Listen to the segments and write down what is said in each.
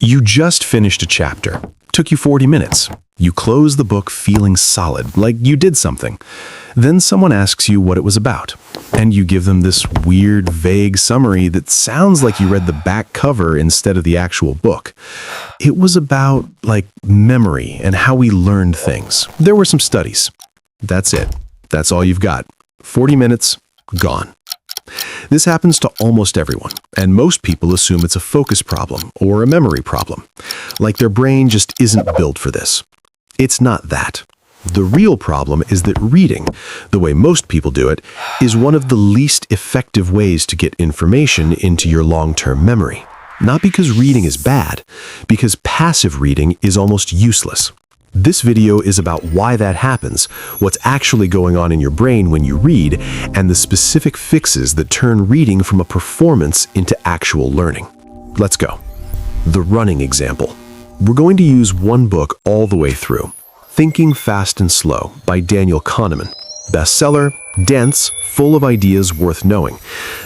You just finished a chapter. Took you 40 minutes. You close the book feeling solid, like you did something. Then someone asks you what it was about, and you give them this weird, vague summary that sounds like you read the back cover instead of the actual book. It was about, memory and how we learned things. There were some studies. That's it. That's all you've got. 40 minutes, gone. This happens to almost everyone, and most people assume it's a focus problem or a memory problem, like their brain just isn't built for this. It's not that. The real problem is that reading, the way most people do it, is one of the least effective ways to get information into your long-term memory. Not because reading is bad, because passive reading is almost useless. This video is about why that happens, what's actually going on in your brain when you read, and the specific fixes that turn reading from a performance into actual learning. Let's go. The running example. We're going to use one book all the way through. Thinking Fast and Slow by Daniel Kahneman. Bestseller, dense, full of ideas worth knowing.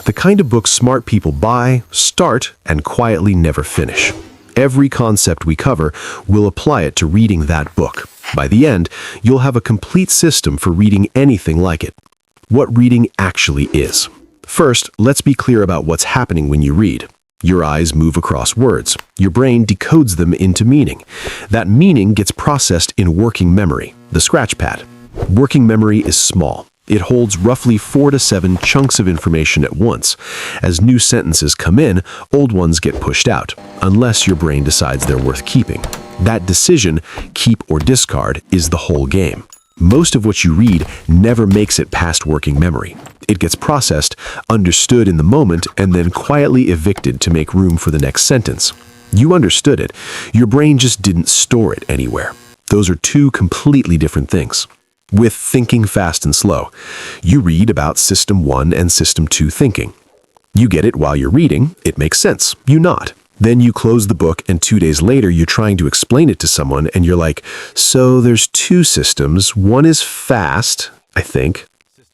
The kind of book smart people buy, start, and quietly never finish. Every concept we cover will apply it to reading that book. By the end, you'll have a complete system for reading anything like it. What reading actually is. First, let's be clear about what's happening when you read. Your eyes move across words. Your brain decodes them into meaning. That meaning gets processed in working memory, the scratch pad. Working memory is small. It holds roughly 4 to 7 chunks of information at once. As new sentences come in, old ones get pushed out, unless your brain decides they're worth keeping. That decision, keep or discard, is the whole game. Most of what you read never makes it past working memory. It gets processed, understood in the moment, and then quietly evicted to make room for the next sentence. You understood it. Your brain just didn't store it anywhere. Those are two completely different things. With Thinking Fast and Slow, you read about System 1 and System 2 thinking. You get it while you're reading, it makes sense, you nod. Then you close the book and 2 days later you're trying to explain it to someone and you're like, so there's 2 systems, one is fast, I think.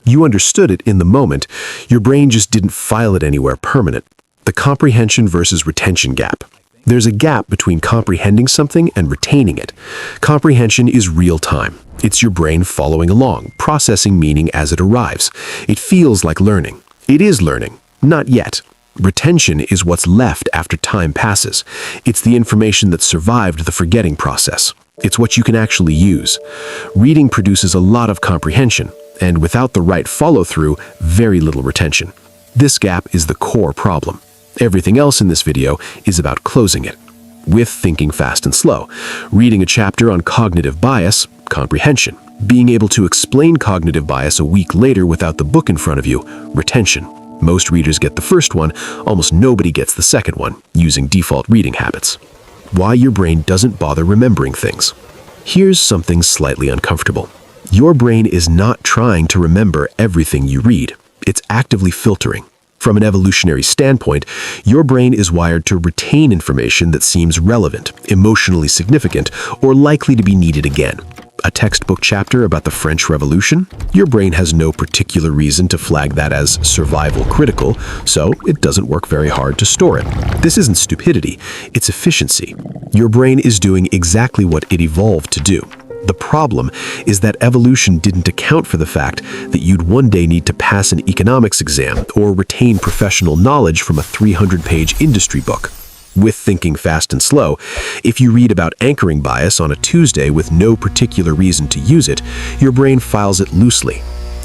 You understood it in the moment, your brain just didn't file it anywhere permanent. The comprehension versus retention gap. There's a gap between comprehending something and retaining it. Comprehension is real time. It's your brain following along, processing meaning as it arrives. It feels like learning. It is learning. Not yet. Retention is what's left after time passes. It's the information that survived the forgetting process. It's what you can actually use. Reading produces a lot of comprehension, and without the right follow-through, very little retention. This gap is the core problem. Everything else in this video is about closing it. With Thinking Fast and Slow, reading a chapter on cognitive bias, comprehension. Being able to explain cognitive bias a week later without the book in front of you, retention. Most readers get the first one, almost nobody gets the second one, using default reading habits. Why your brain doesn't bother remembering things. Here's something slightly uncomfortable. Your brain is not trying to remember everything you read. It's actively filtering. From an evolutionary standpoint, your brain is wired to retain information that seems relevant, emotionally significant, or likely to be needed again. A textbook chapter about the French Revolution? Your brain has no particular reason to flag that as survival critical, so it doesn't work very hard to store it. This isn't stupidity, it's efficiency. Your brain is doing exactly what it evolved to do. The problem is that evolution didn't account for the fact that you'd one day need to pass an economics exam or retain professional knowledge from a 300-page industry book. With Thinking Fast and Slow, if you read about anchoring bias on a Tuesday with no particular reason to use it, your brain files it loosely.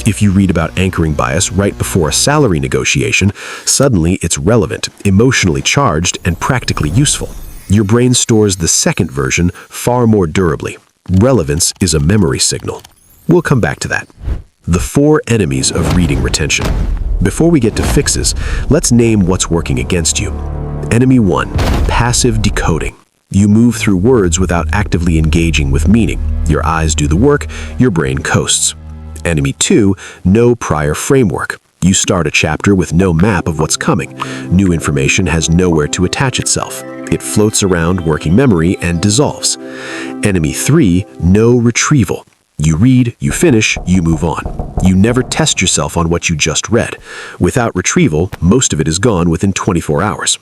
If you read about anchoring bias right before a salary negotiation, suddenly it's relevant, emotionally charged, and practically useful. Your brain stores the second version far more durably. Relevance is a memory signal. We'll come back to that. The 4 enemies of reading retention. Before we get to fixes, let's name what's working against you. Enemy 1, passive decoding. You move through words without actively engaging with meaning. Your eyes do the work, your brain coasts. Enemy 2, no prior framework. You start a chapter with no map of what's coming. New information has nowhere to attach itself. It floats around working memory and dissolves. Enemy 3, no retrieval. You read, you finish, you move on. You never test yourself on what you just read. Without retrieval, most of it is gone within 24 hours.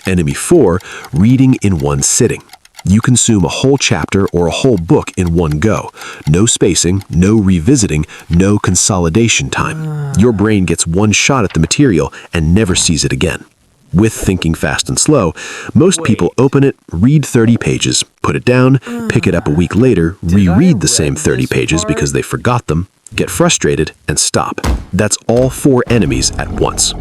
Enemy 4, reading in one sitting. You consume a whole chapter or a whole book in one go. No spacing, no revisiting, no consolidation time. Your brain gets one shot at the material and never sees it again. With thinking fast and slow, most people open it, read 30 pages, put it down, pick it up a week later, reread the same 30 pages because they forgot them, get frustrated, and stop. That's all 4 enemies at once.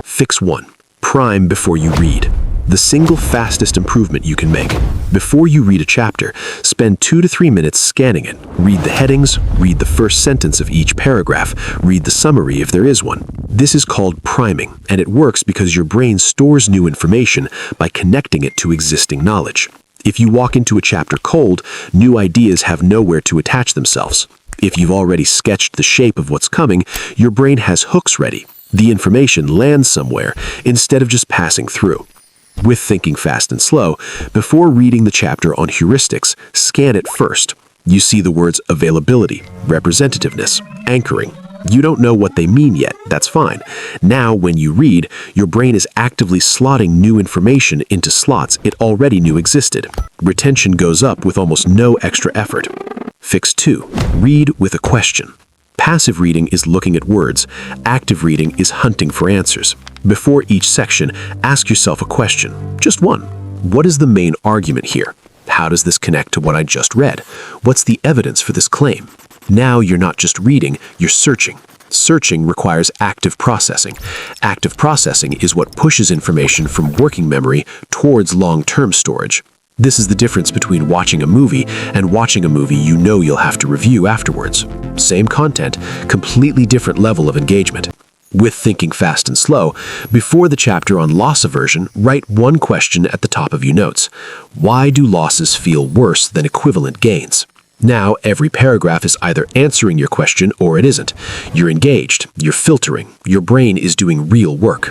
Fix 1. Prime before you read. The single fastest improvement you can make. Before you read a chapter, spend 2 to 3 minutes scanning it. Read the headings, read the first sentence of each paragraph, read the summary if there is one. This is called priming, and it works because your brain stores new information by connecting it to existing knowledge. If you walk into a chapter cold, new ideas have nowhere to attach themselves. If you've already sketched the shape of what's coming, your brain has hooks ready. The information lands somewhere instead of just passing through. With thinking fast and slow, before reading the chapter on heuristics, scan it first. You see the words availability, representativeness, anchoring. You don't know what they mean yet, that's fine. Now, when you read, your brain is actively slotting new information into slots it already knew existed. Retention goes up with almost no extra effort. Fix 2. Read with a question. Passive reading is looking at words. Active reading is hunting for answers. Before each section, ask yourself a question. Just one. What is the main argument here? How does this connect to what I just read? What's the evidence for this claim? Now you're not just reading, you're searching. Searching requires active processing. Active processing is what pushes information from working memory towards long-term storage. This is the difference between watching a movie and watching a movie you know you'll have to review afterwards. Same content, completely different level of engagement. With thinking fast and slow, before the chapter on loss aversion, write one question at the top of your notes. Why do losses feel worse than equivalent gains? Now, every paragraph is either answering your question or it isn't. You're engaged, you're filtering, your brain is doing real work.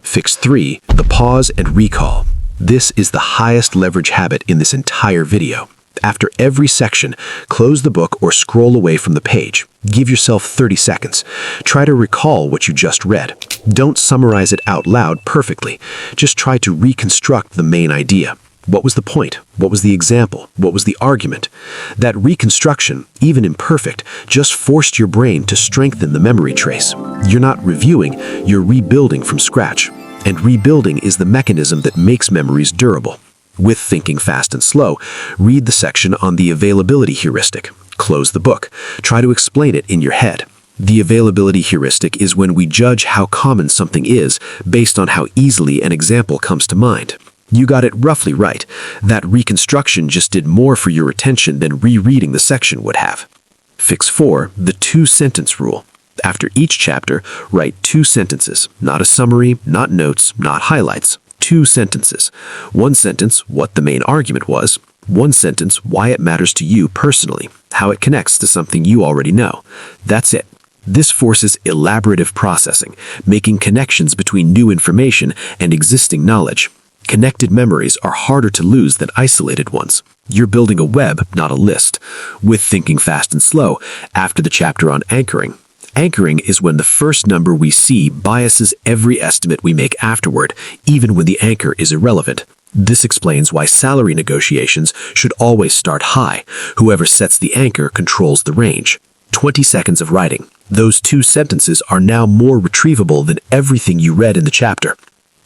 Fix 3, the pause and recall. This is the highest leverage habit in this entire video. After every section, close the book or scroll away from the page. Give yourself 30 seconds. Try to recall what you just read. Don't summarize it out loud perfectly. Just try to reconstruct the main idea. What was the point? What was the example? What was the argument? That reconstruction, even imperfect, just forced your brain to strengthen the memory trace. You're not reviewing, you're rebuilding from scratch. And rebuilding is the mechanism that makes memories durable. With thinking fast and slow, read the section on the availability heuristic. Close the book. Try to explain it in your head. The availability heuristic is when we judge how common something is based on how easily an example comes to mind. You got it roughly right. That reconstruction just did more for your attention than rereading the section would have. Fix 4, the 2-sentence rule. After each chapter, write 2 sentences. Not a summary, not notes, not highlights. 2 sentences. 1 sentence, what the main argument was. 1 sentence, why it matters to you personally, how it connects to something you already know. That's it. This forces elaborative processing, making connections between new information and existing knowledge. Connected memories are harder to lose than isolated ones. You're building a web, not a list. With thinking fast and slow, after the chapter on anchoring. Anchoring is when the first number we see biases every estimate we make afterward, even when the anchor is irrelevant. This explains why salary negotiations should always start high. Whoever sets the anchor controls the range. 20 seconds of writing. Those 2 sentences are now more retrievable than everything you read in the chapter.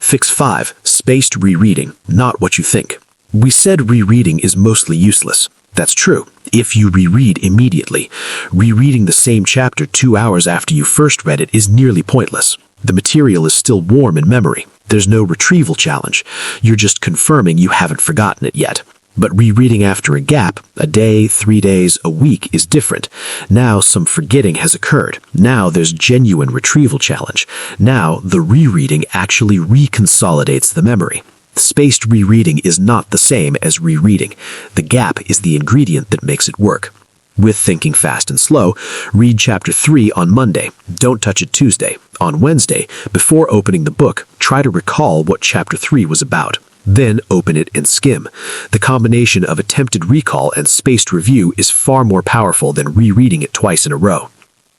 Fix 5, spaced rereading, not what you think. We said rereading is mostly useless. That's true, if you reread immediately. Rereading the same chapter 2 hours after you first read it is nearly pointless. The material is still warm in memory. There's no retrieval challenge. You're just confirming you haven't forgotten it yet. But rereading after a gap, a day, 3 days, a week, is different. Now some forgetting has occurred. Now there's genuine retrieval challenge. Now the rereading actually reconsolidates the memory. Spaced rereading is not the same as rereading. The gap is the ingredient that makes it work. With thinking fast and slow, read chapter 3 on Monday. Don't touch it Tuesday. On Wednesday, before opening the book, try to recall what chapter 3 was about. Then open it and skim. The combination of attempted recall and spaced review is far more powerful than rereading it twice in a row.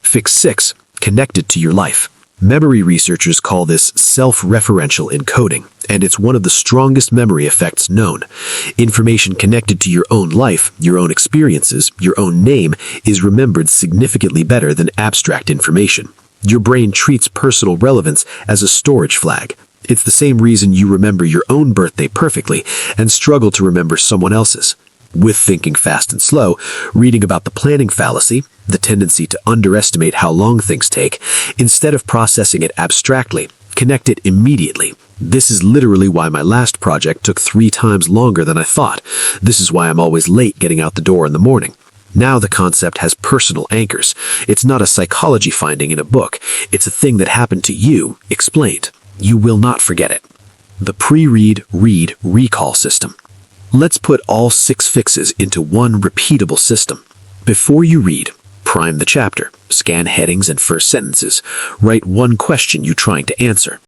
Fix 6, connect it to your life. Memory researchers call this self-referential encoding, and it's one of the strongest memory effects known. Information connected to your own life, your own experiences, your own name is remembered significantly better than abstract information. Your brain treats personal relevance as a storage flag. It's the same reason you remember your own birthday perfectly and struggle to remember someone else's. With Thinking Fast and Slow, reading about the planning fallacy, the tendency to underestimate how long things take, instead of processing it abstractly, connect it immediately. This is literally why my last project took 3 times longer than I thought. This is why I'm always late getting out the door in the morning. Now the concept has personal anchors. It's not a psychology finding in a book. It's a thing that happened to you, explained. You will not forget it. The pre-read, read, recall system. Let's put all 6 fixes into one repeatable system. Before you read, prime the chapter, scan headings and first sentences, write one question you're trying to answer.